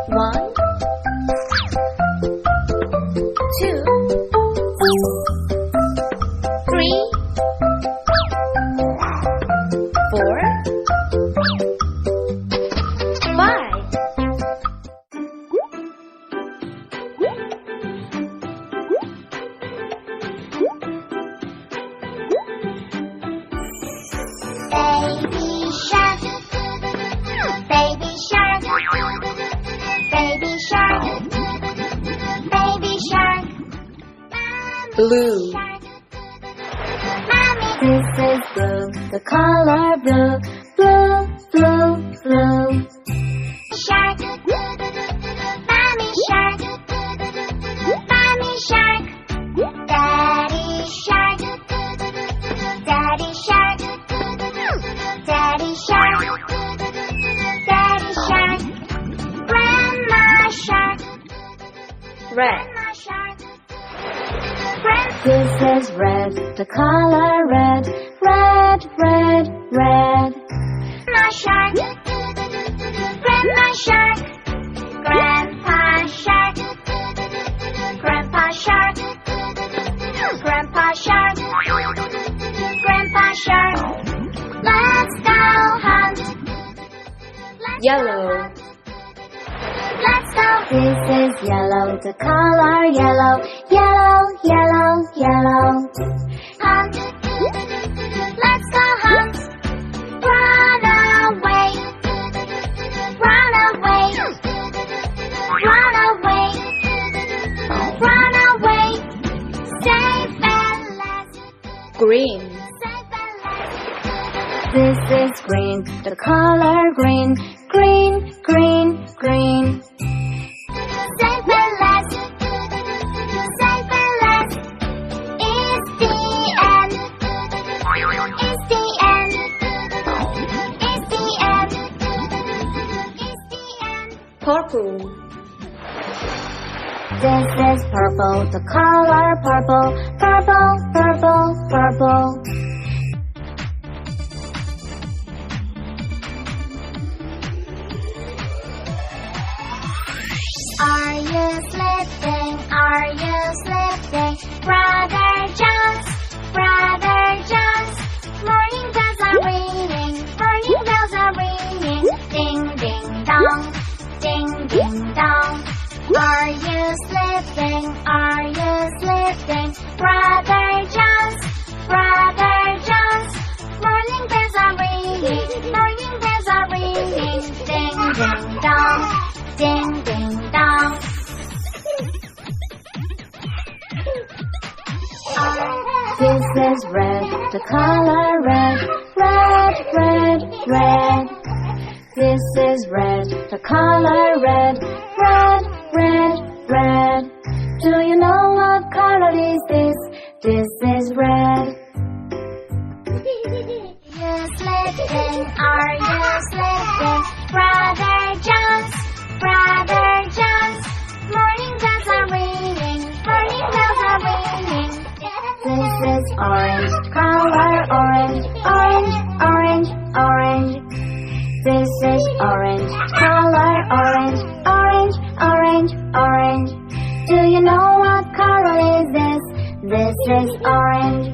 1, 2, 3, 4, 5. Baby shark, baby shark, baby shark, Blue. mommy. This is blue, the color blue, blue, blue, blue. Shark, mommy shark, mommy shark, daddy shark, daddy shark, daddy shark, daddy shark, grandma shark, Red. grandma shark, This is red, the color red, red, red, red. grandma shark, grandma shark, grandpa shark, grandpa shark, grandpa shark, grandpa shark. Let's go hunt. Yellow. Let's go. This is yellow, the color yellow, yellow, yellow, yellow. Hunt. Let's go hunt. Run away. Run away. Run away. Run away. Safe and last. Green. Safe and last. This is green, the color green, green, green, green. Safe and last. Safe and last. It's the end. It's the end. It's the end. It's the end. Purple. This is purple, the color purple, purple, purple, purple. Are you sleeping? Are you sleeping? Brother Jones, Brother Jones. Morning bells are ringing, morning bells are ringing. Ding, ding, dong, ding, ding, dong. Are you sleeping? Are you sleeping? Brother Jones, Brother Jones. Morning bells are ringing, morning bells are ringing. Ding, ding, dong, ding, ding, dong. This is red, the color red, red, red, red. This is red, the color red, red, red, red. Do you know what color is this? This is red. You sleeping? Are you sleeping? Brother Jones, Brother Jones. Morning bells are ringing, morning bells are ringing. This is orange, color orange, orange, orange, orange. This is orange, color orange, orange, orange, orange. Do you know what color is this? This is orange.